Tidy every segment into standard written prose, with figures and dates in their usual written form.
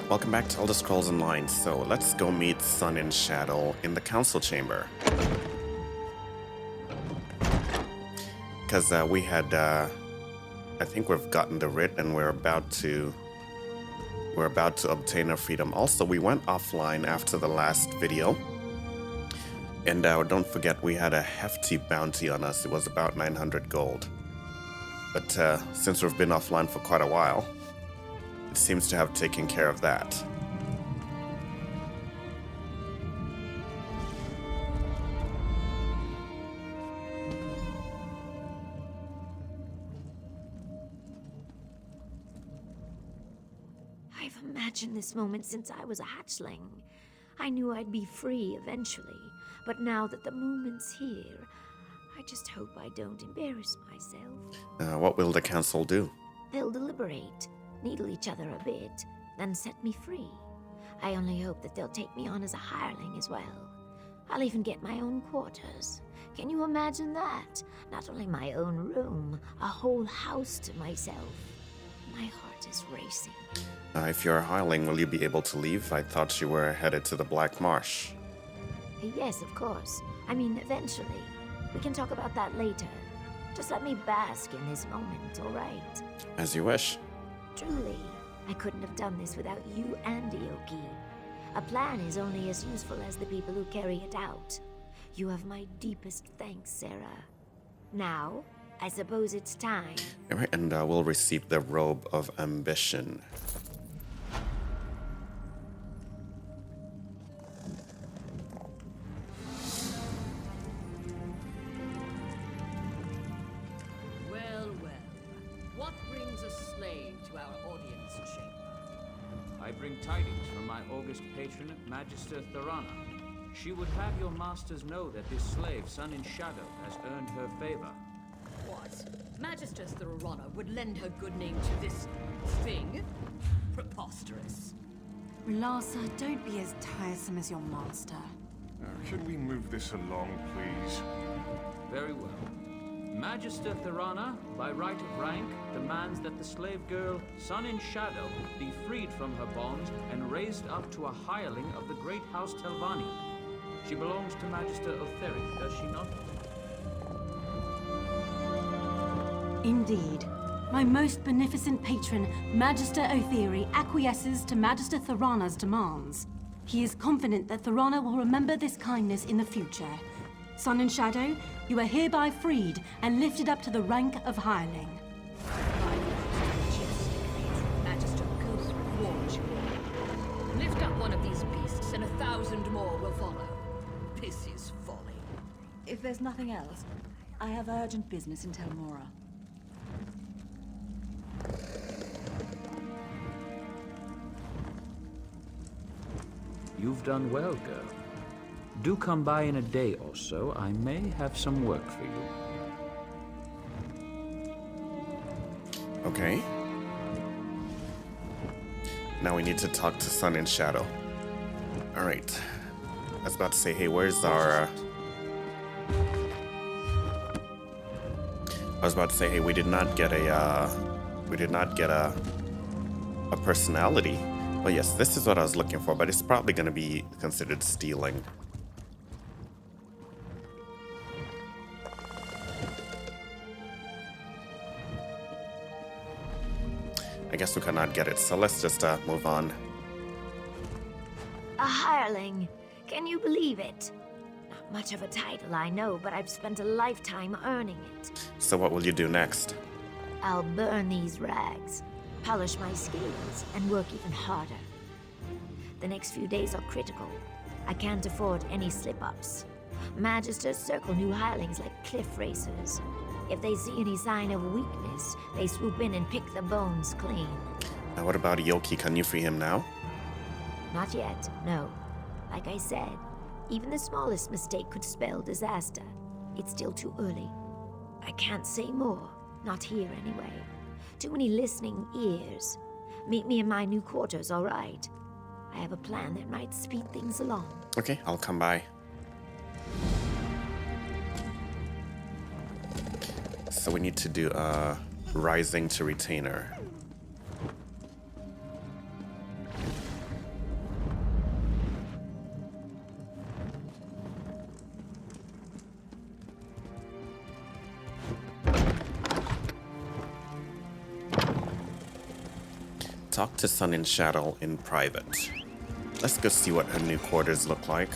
Welcome back to Elder Scrolls Online. So let's go meet Sun-in-Shadow in the council chamber. Because we had, I think we've gotten the writ and we're about to obtain our freedom. Also, we went offline after the last video. And don't forget, we had a hefty bounty on us. It was about 900 gold. But since we've been offline for quite a while, it seems to have taken care of that. I've imagined this moment since I was a hatchling. I knew I'd be free eventually, but now that the moment's here, I just hope I don't embarrass myself. What will the council do? They'll deliberate, needle each other a bit, then set me free. I only hope that they'll take me on as a hireling as well. I'll even get my own quarters. Can you imagine that? Not only my own room, a whole house to myself. My heart is racing. If you're a hireling, will you be able to leave? I thought you were headed to the Black Marsh. Yes, of course. I mean, eventually. We can talk about that later. Just let me bask in this moment, all right? As you wish. Truly, I couldn't have done this without you and Eoki. A plan is only as useful as the people who carry it out. You have my deepest thanks, Sarah. Now, I suppose it's time. All right, and we'll receive the Robe of Ambition. I bring tidings from my august patron, Magister Thorana. She would have your masters know that this slave, Sun-in-Shadow, has earned her favor. What? Magister Thorana would lend her good name to this thing? Preposterous. Larsa, don't be as tiresome as your master. Can we move this along, please? Very well. Magister Thorana, by right of rank, demands that the slave girl, Sun-in-Shadow, be freed from her bonds and raised up to a hireling of the great house Telvanni. She belongs to Magister Otheric, does she not? Indeed. My most beneficent patron, Magister Otheri, acquiesces to Magister Thorana's demands. He is confident that Thorana will remember this kindness in the future. Sun-in-Shadow, you are hereby freed and lifted up to the rank of hireling. Magister Gothric warns you all. Lift up one of these beasts and 1,000 more will follow. This is folly. If there's nothing else, I have urgent business in Telmora. You've done well, girl. Do come by in a day or so. I may have some work for you. Okay. Now we need to talk to Sun-in-Shadow. Alright. I was about to say, hey, where's our... I was about to say, hey, we did not get a personality. Well, yes, this is what I was looking for, but it's probably going to be considered stealing. I guess we cannot get it, so let's just move on. A hireling. Can you believe it? Not much of a title, I know, but I've spent a lifetime earning it. So what will you do next? I'll burn these rags, polish my skills, and work even harder. The next few days are critical. I can't afford any slip-ups. Magisters circle new hirelings like cliff racers. If they see any sign of weakness, they swoop in and pick the bones clean. Now what about Eoki? Can you free him now? Not yet, no. Like I said, even the smallest mistake could spell disaster. It's still too early. I can't say more, not here anyway. Too many listening ears. Meet me in my new quarters, all right? I have a plan that might speed things along. Okay, I'll come by. So we need to do Rising to Retainer. Talk to Sun-in-Shadow in private. Let's go see what her new quarters look like.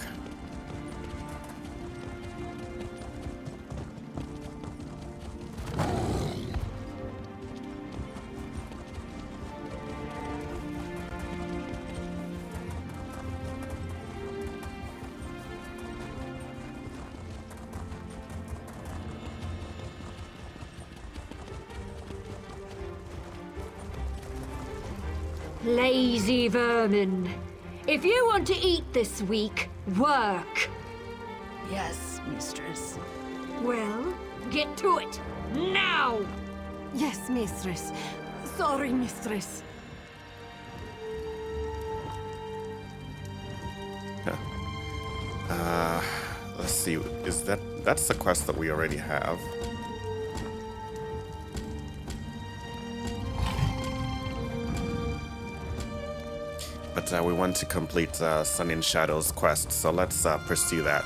Lazy vermin. If you want to eat this week, work. Yes, mistress. Well, get to it. Now! Yes, mistress. Sorry, mistress. Let's see, is that's the quest that we already have. But we want to complete Sun-in-Shadow's quest, so let's pursue that.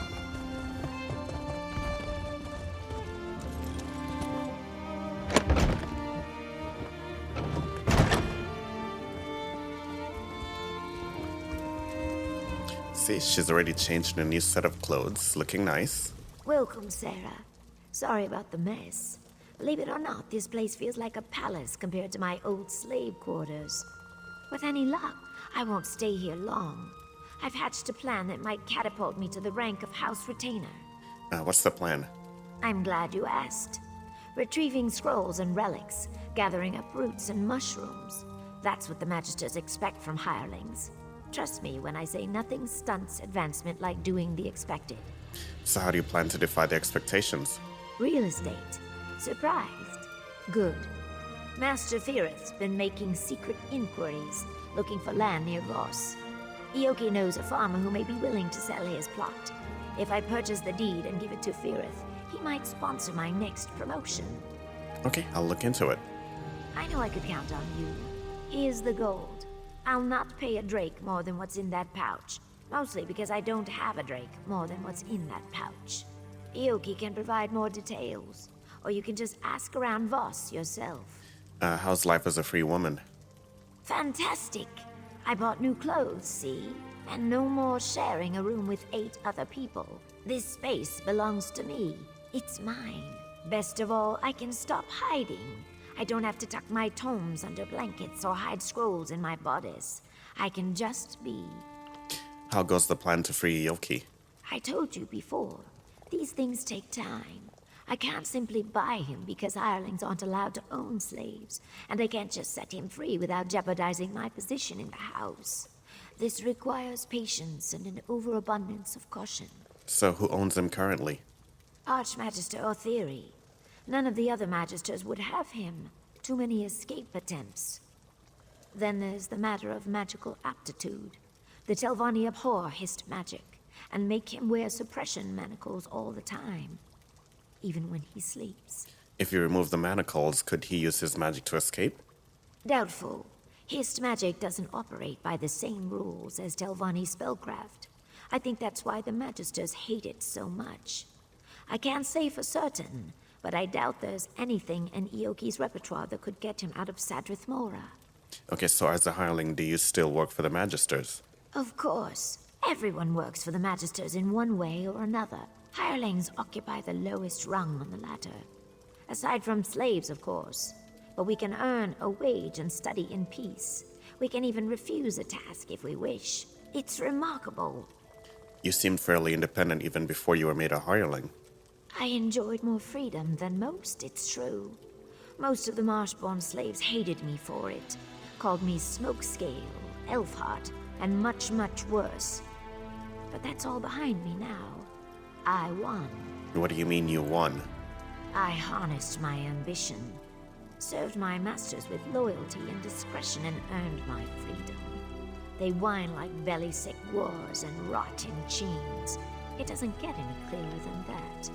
See, she's already changed a new set of clothes, looking nice. Welcome, Sarah. Sorry about the mess. Believe it or not, this place feels like a palace compared to my old slave quarters. With any luck, I won't stay here long. I've hatched a plan that might catapult me to the rank of House Retainer. What's the plan? I'm glad you asked. Retrieving scrolls and relics, gathering up roots and mushrooms. That's what the Magisters expect from hirelings. Trust me when I say nothing stunts advancement like doing the expected. So how do you plan to defy the expectations? Real estate. Surprised? Good. Master Firith's been making secret inquiries, looking for land near Voss. Eoki knows a farmer who may be willing to sell his plot. If I purchase the deed and give it to Firith, he might sponsor my next promotion. Okay, I'll look into it. I know I could count on you. Here's the gold. I'll not pay a drake more than what's in that pouch. Mostly because I don't have a drake more than what's in that pouch. Eoki can provide more details. Or you can just ask around Voss yourself. How's life as a free woman? Fantastic! I bought new clothes, see? And no more sharing a room with 8 other people. This space belongs to me. It's mine. Best of all, I can stop hiding. I don't have to tuck my tomes under blankets or hide scrolls in my bodice. I can just be. How goes the plan to free Eoki? I told you before, these things take time. I can't simply buy him because hirelings aren't allowed to own slaves, and I can't just set him free without jeopardizing my position in the house. This requires patience and an overabundance of caution. So who owns him currently? Archmagister Otheri. None of the other magisters would have him. Too many escape attempts. Then there's the matter of magical aptitude. The Telvanni abhor hissed magic, and make him wear suppression manacles all the time. Even when he sleeps. If you remove the manacles, could he use his magic to escape? Doubtful. Hissed magic doesn't operate by the same rules as Telvanni spellcraft. I think that's why the Magisters hate it so much. I can't say for certain, but I doubt there's anything in Eoki's repertoire that could get him out of Sadrith Mora. Okay, so as a hireling, do you still work for the Magisters? Of course. Everyone works for the Magisters in one way or another. Hirelings occupy the lowest rung on the ladder. Aside from slaves, of course. But we can earn a wage and study in peace. We can even refuse a task if we wish. It's remarkable. You seemed fairly independent even before you were made a hireling. I enjoyed more freedom than most, it's true. Most of the Marshborn slaves hated me for it. Called me Smokescale, Elfheart, and much, much worse. But that's all behind me now. I won. What do you mean you won? I harnessed my ambition. Served my masters with loyalty and discretion and earned my freedom. They whine like belly-sick wars and rot in chains. It doesn't get any clearer than that.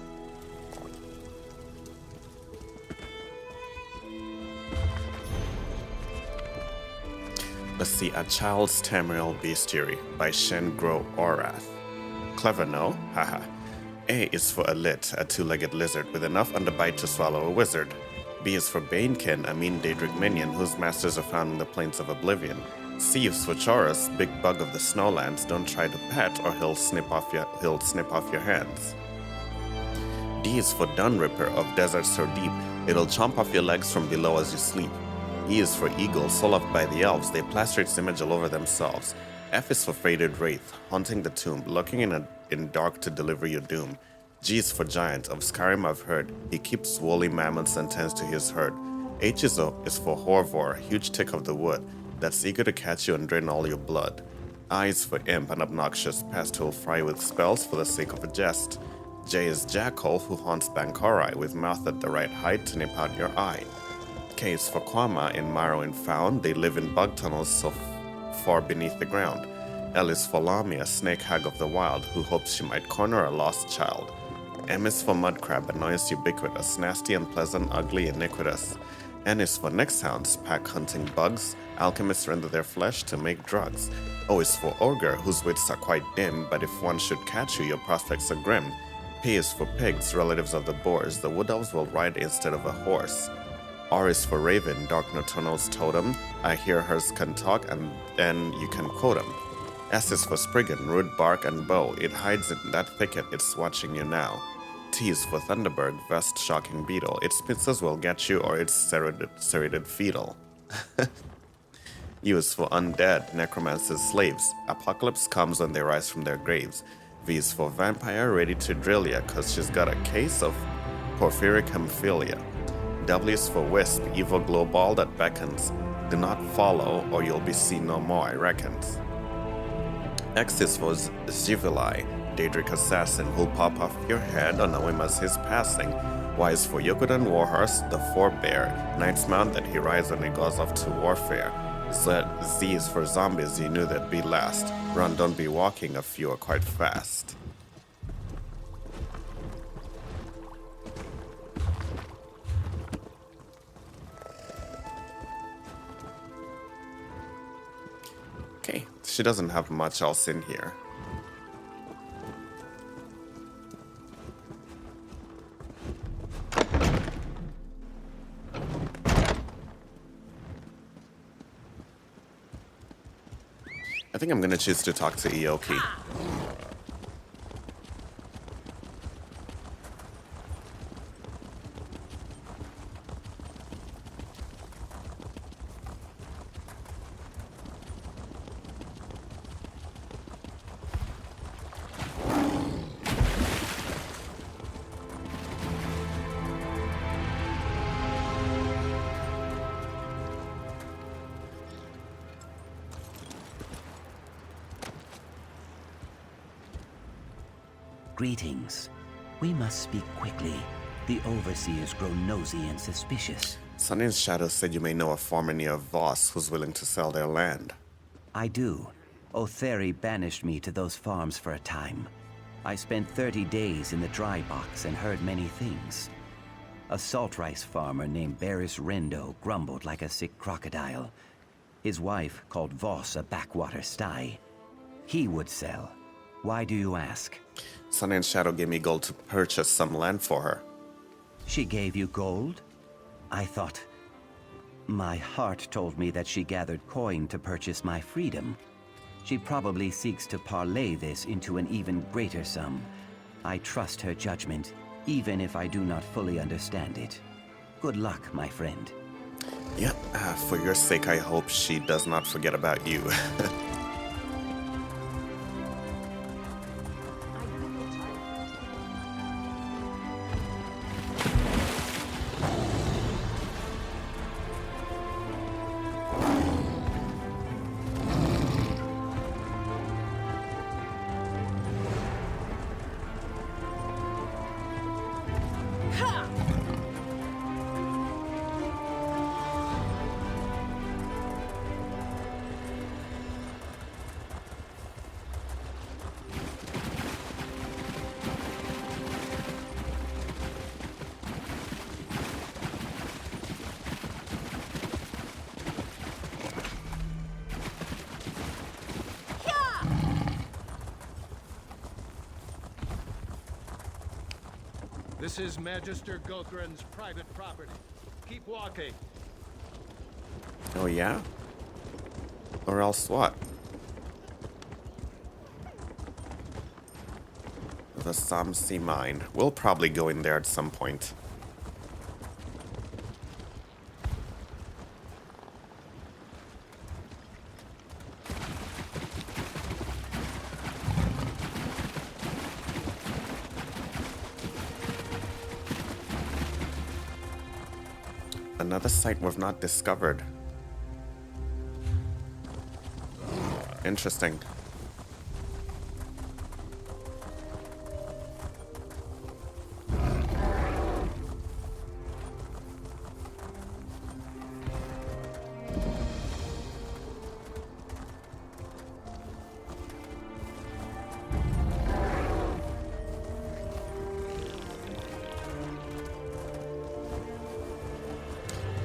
Let's see, A Child's Tamriel Bestiary by Shen Gro Orath. Clever, no? Haha. A is for a lit, a two-legged lizard with enough underbite to swallow a wizard. B is for Banekin, a mean Daedric minion whose masters are found in the Plains of Oblivion. C is for Chorus, big bug of the Snowlands. Don't try to pet or he'll snip off your hands. D is for Dunripper of Deserts So Deep. It'll chomp off your legs from below as you sleep. E is for Eagle, soul loved by the Elves. They plaster its image all over themselves. F is for Faded Wraith, haunting the tomb, lurking in dark to deliver your doom. G is for Giant, of Skyrim I've heard. He keeps woolly mammoths and tends to his herd. H is for Horvor, huge tick of the wood, that's eager to catch you and drain all your blood. I is for Imp, an obnoxious pest who'll fry with spells for the sake of a jest. J is Jackal, who haunts Bankorai with mouth at the right height to nip out your eye. K is for Kwama, in Morrowind found. They live in bug tunnels so far beneath the ground. L is for Lamia, snake hag of the wild, who hopes she might corner a lost child. M is for Mudcrab, annoyance ubiquitous, nasty, unpleasant, ugly, iniquitous. N is for Nexthounds, pack hunting bugs. Alchemists render their flesh to make drugs. O is for Ogre, whose wits are quite dim, but if one should catch you, your prospects are grim. P is for Pigs, relatives of the Boars. The Wood Elves will ride instead of a horse. R is for Raven, Dark Nocturnal's totem. I hear hers can talk, and then you can quote him. S is for Spriggan, rude bark and bow. It hides in that thicket, it's watching you now. T is for Thunderbird, vast shocking beetle. Its pincers will get you, or its serrated fetal. U is for Undead, necromancer's slaves. Apocalypse comes when they rise from their graves. V is for Vampire, ready to drill ya, cause she's got a case of porphyric hemophilia. W is for Wisp, evil glow ball that beckons. Do not follow, or you'll be seen no more, I reckons. X is for Zivili, Daedric assassin, who'll pop off your head on a whim as he's passing. Y is for Yokudan Warhorse, the forebear, knight's mount that he rides when he goes off to warfare. Z is for zombies, you knew they'd be last. Run, don't be walking, a few are quite fast. Okay, she doesn't have much else in here. I think I'm gonna choose to talk to Eoki. Greetings. We must speak quickly. The overseers grow nosy and suspicious. Sun-in-Shadow said you may know a farmer near Voss who's willing to sell their land. I do. Otheri banished me to those farms for a time. I spent 30 days in the dry box and heard many things. A salt rice farmer named Barris Rendo grumbled like a sick crocodile. His wife called Voss a backwater sty. He would sell. Why do you ask? Sun-in-Shadow gave me gold to purchase some land for her. She gave you gold? I thought... My heart told me that she gathered coin to purchase my freedom. She probably seeks to parlay this into an even greater sum. I trust her judgment, even if I do not fully understand it. Good luck, my friend. Yeah, for your sake, I hope she does not forget about you. This is Magister Gulgren's private property. keep walking. Oh yeah? Or else what? The Samsi mine. We'll probably go in there at some point. Another site we've not discovered. Interesting.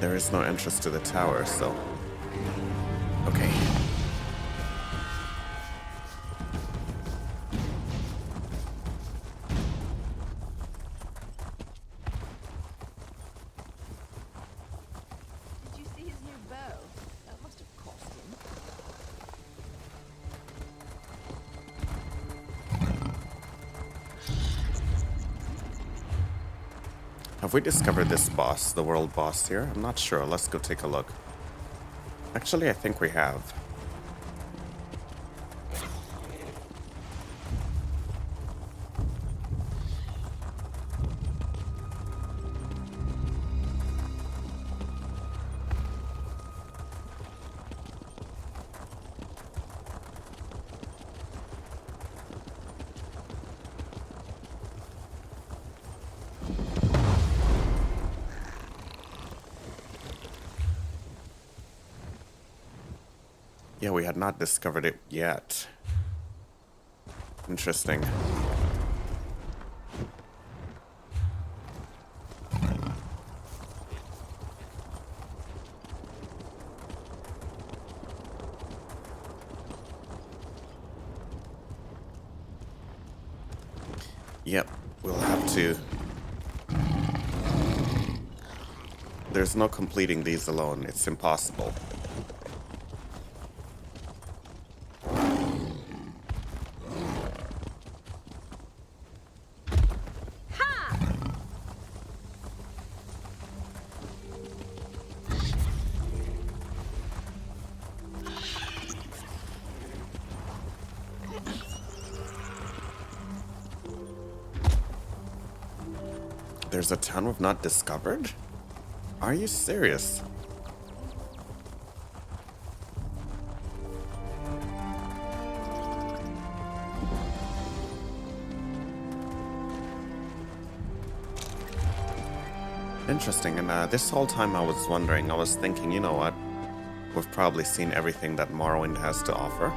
There is no entrance to the tower, so... Okay. Did you see his new bow? That must have cost him. Have we discovered this boss, the world boss here? I'm not sure. Let's go take a look. Actually, I think we have. Yeah, we had not discovered it yet. Interesting. Yep, we'll have to. There's no completing these alone. It's impossible. There's a town we've not discovered? Are you serious? Interesting, and this whole time I was wondering, I was thinking, you know what? We've probably seen everything that Morrowind has to offer.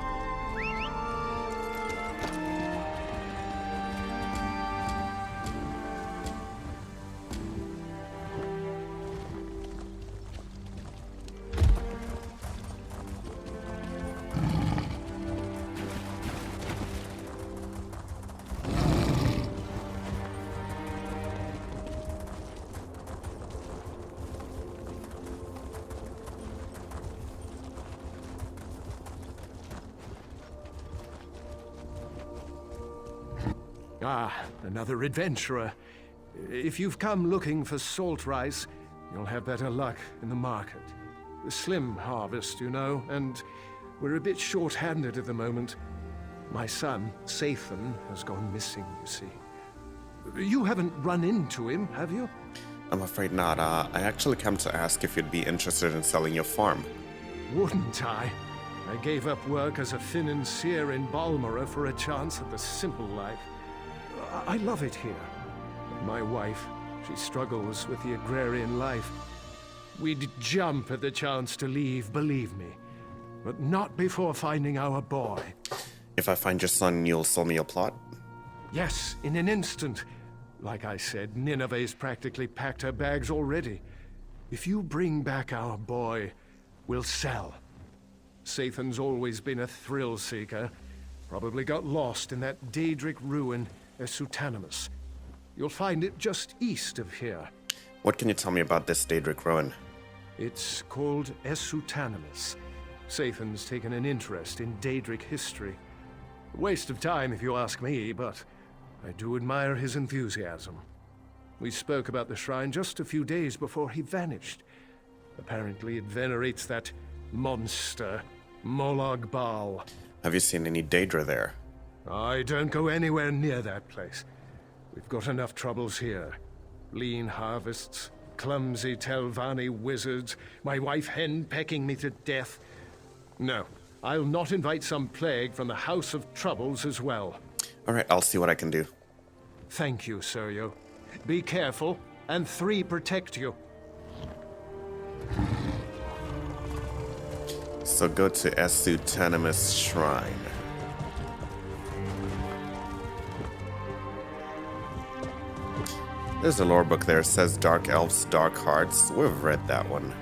Ah, another adventurer. If you've come looking for salt rice, you'll have better luck in the market. A slim harvest, you know, and we're a bit short-handed at the moment. My son, Sathan, has gone missing, you see. You haven't run into him, have you? I'm afraid not. I actually came to ask if you'd be interested in selling your farm. Wouldn't I? I gave up work as a financier in Balmora for a chance at the simple life. I love it here. My wife, she struggles with the agrarian life. We'd jump at the chance to leave, believe me. But not before finding our boy. If I find your son, you'll sell me your plot? Yes, in an instant. Like I said, Nineveh's practically packed her bags already. If you bring back our boy, we'll sell. Sathan's always been a thrill seeker. Probably got lost in that Daedric ruin, Esutanimus. You'll find it just east of here. What can you tell me about this Daedric ruin? It's called Esutanimus. Sathan's taken an interest in Daedric history. Waste of time if you ask me, but I do admire his enthusiasm. We spoke about the shrine just a few days before he vanished. Apparently it venerates that monster, Molag Bal. Have you seen any Daedra there? I don't go anywhere near that place. We've got enough troubles here. Lean harvests, clumsy Telvanni wizards, my wife hen pecking me to death. No, I'll not invite some plague from the House of Troubles as well. Alright, I'll see what I can do. Thank you, Sergio. Be careful, and 3 protect you. So go to Esutanimus Shrine. There's a lore book there. It says Dark Elves, Dark Hearts. We've read that one.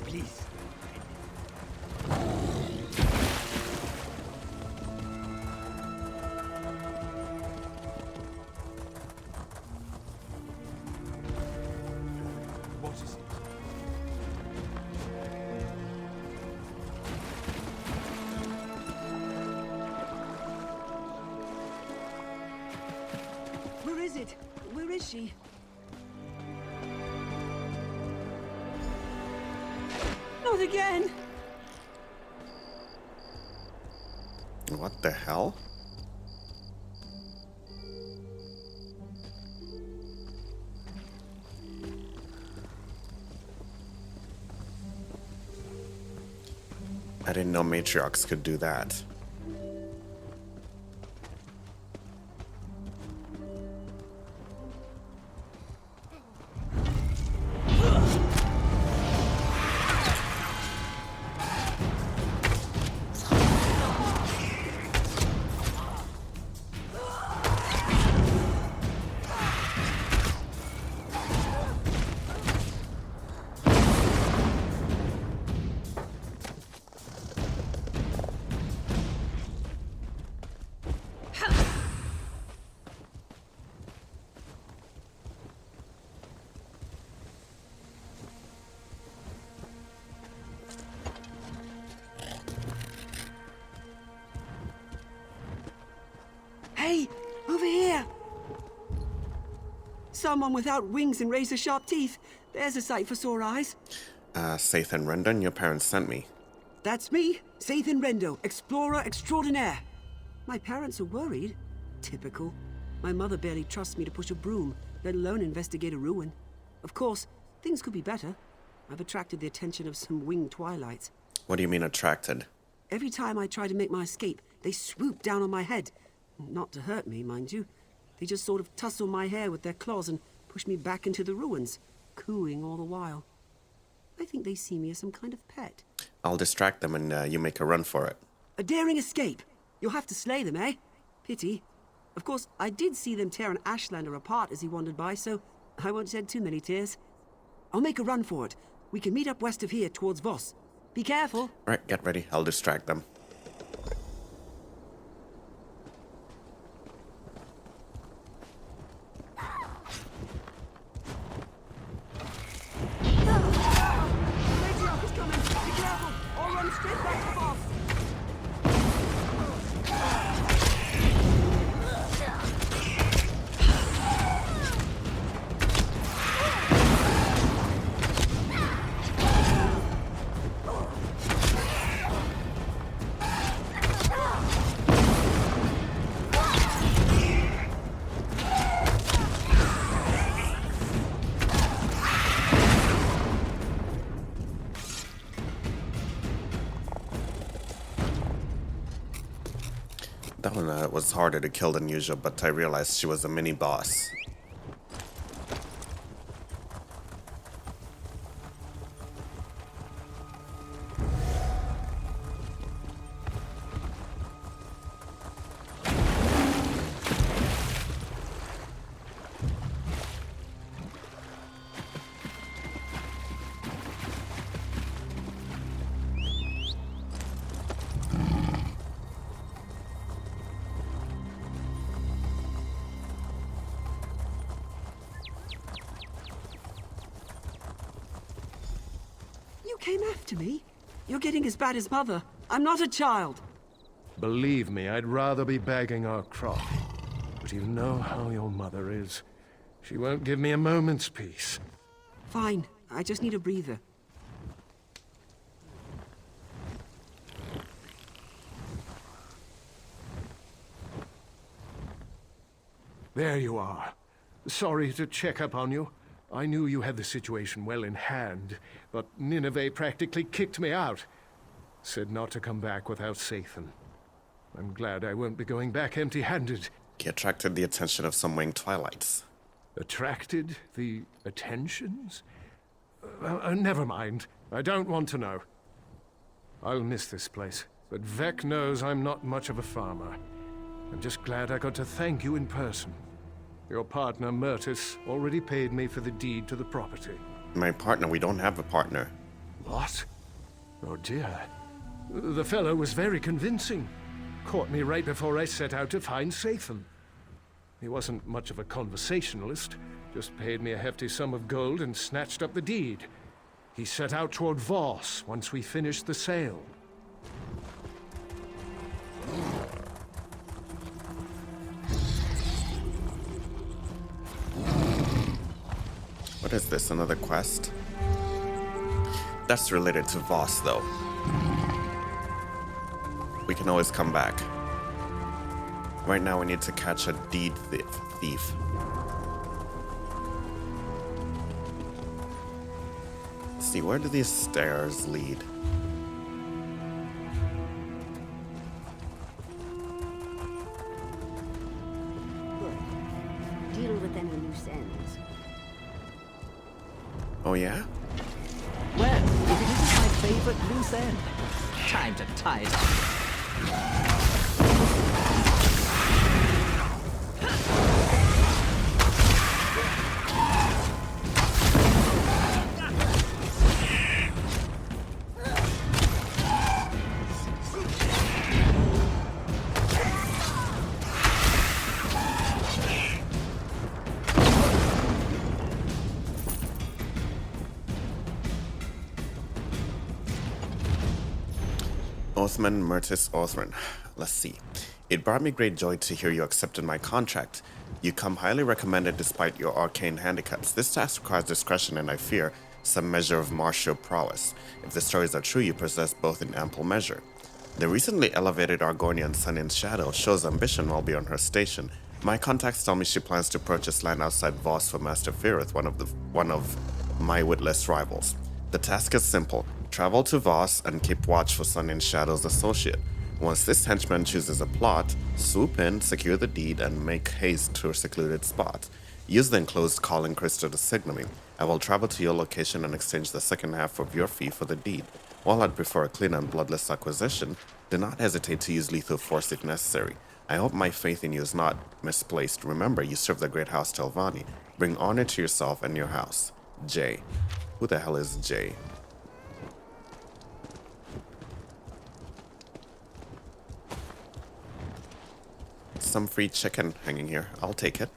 Please. What is it? Where is it? Where is she? Not again! What the hell? I didn't know matriarchs could do that. Hey, over here! Someone without wings and razor-sharp teeth. There's a sight for sore eyes. Sathan Rendon, your parents sent me. That's me, Sathan Rendo, explorer extraordinaire. My parents are worried. Typical. My mother barely trusts me to push a broom, let alone investigate a ruin. Of course, things could be better. I've attracted the attention of some winged twilights. What do you mean attracted? Every time I try to make my escape, they swoop down on my head. Not to hurt me, mind you. They just sort of tussle my hair with their claws and push me back into the ruins, cooing all the while. I think they see me as some kind of pet. I'll distract them and you make a run for it. A daring escape. You'll have to slay them, eh? Pity. Of course, I did see them tear an Ashlander apart as he wandered by, so I won't shed too many tears. I'll make a run for it. We can meet up west of here towards Voss. Be careful. Right, get ready. I'll distract them. Matriarch is coming. Be careful. I'll run straight back to Voss. That one was harder to kill than usual, but I realized she was a mini boss. You came after me? You're getting as bad as Mother. I'm not a child. Believe me, I'd rather be bagging our crop. But you know how your mother is. She won't give me a moment's peace. Fine. I just need a breather. There you are. Sorry to check up on you. I knew you had the situation well in hand, but Nineveh practically kicked me out. Said not to come back without Sathan. I'm glad I won't be going back empty-handed. He attracted the attention of some winged twilights. Attracted the attentions? Never mind. I don't want to know. I'll miss this place, but Vec knows I'm not much of a farmer. I'm just glad I got to thank you in person. Your partner, Myrtis, already paid me for the deed to the property. My partner? We don't have a partner. What? Oh dear. The fellow was very convincing. Caught me right before I set out to find Sathan. He wasn't much of a conversationalist, just paid me a hefty sum of gold and snatched up the deed. He set out toward Voss once we finished the sale. What is this, another quest? That's related to Voss, though. We can always come back. Right now we need to catch a deed thief. Let's see, where do these stairs lead? Deal with any loose ends. Oh yeah? Well, if it isn't my favorite loose end, time to tie it up. Othman Myrtis Othran. Let's see. It brought me great joy to hear you accepted my contract. You come highly recommended despite your arcane handicaps. This task requires discretion and, I fear, some measure of martial prowess. If the stories are true, you possess both in ample measure. The recently elevated Argonian Sun-in-Shadow shows ambition while beyond her station. My contacts tell me she plans to purchase land outside Voss for Master Firith, one of my witless rivals. The task is simple. Travel to Voss and keep watch for Sun-in-Shadow's associate. Once this henchman chooses a plot, swoop in, secure the deed, and make haste to a secluded spot. Use the enclosed calling crystal to signal me. I will travel to your location and exchange the second half of your fee for the deed. While I'd prefer a clean and bloodless acquisition, do not hesitate to use lethal force if necessary. I hope my faith in you is not misplaced. Remember, you serve the great house Telvanni. Bring honor to yourself and your house. Jay. Who the hell is Jay? Some free chicken hanging here. I'll take it.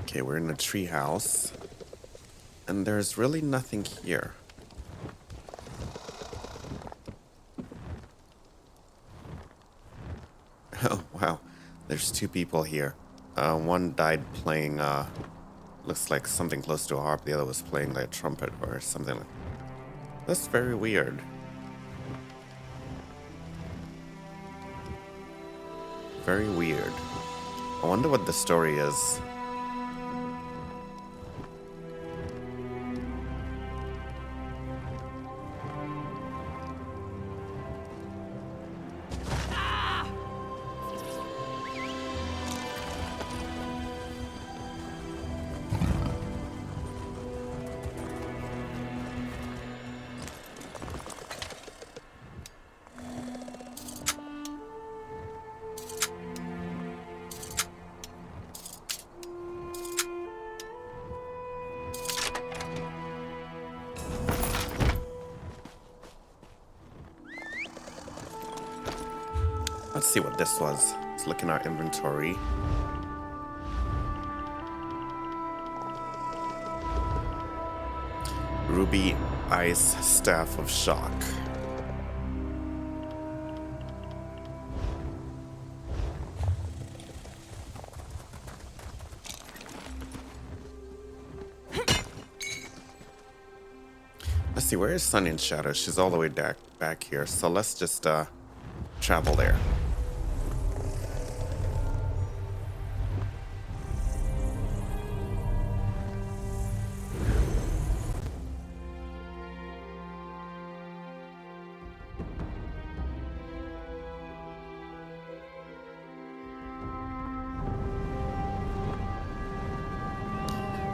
Okay, we're in a tree house, and there's really nothing here. Oh, wow. There's two people here. One died playing, looks like something close to a harp. The other was playing like a trumpet or something like that. That's very weird. Very weird. I wonder what the story is. Let's see what this was. Let's look in our inventory. Ruby Ice Staff of Shock. Let's see, where is Sun-in-Shadow? She's all the way back here, so let's just travel there.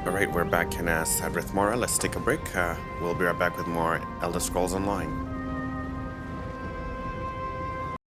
Alright, we're back in Sadrith Mora. Let's take a break. We'll be right back with more Elder Scrolls Online.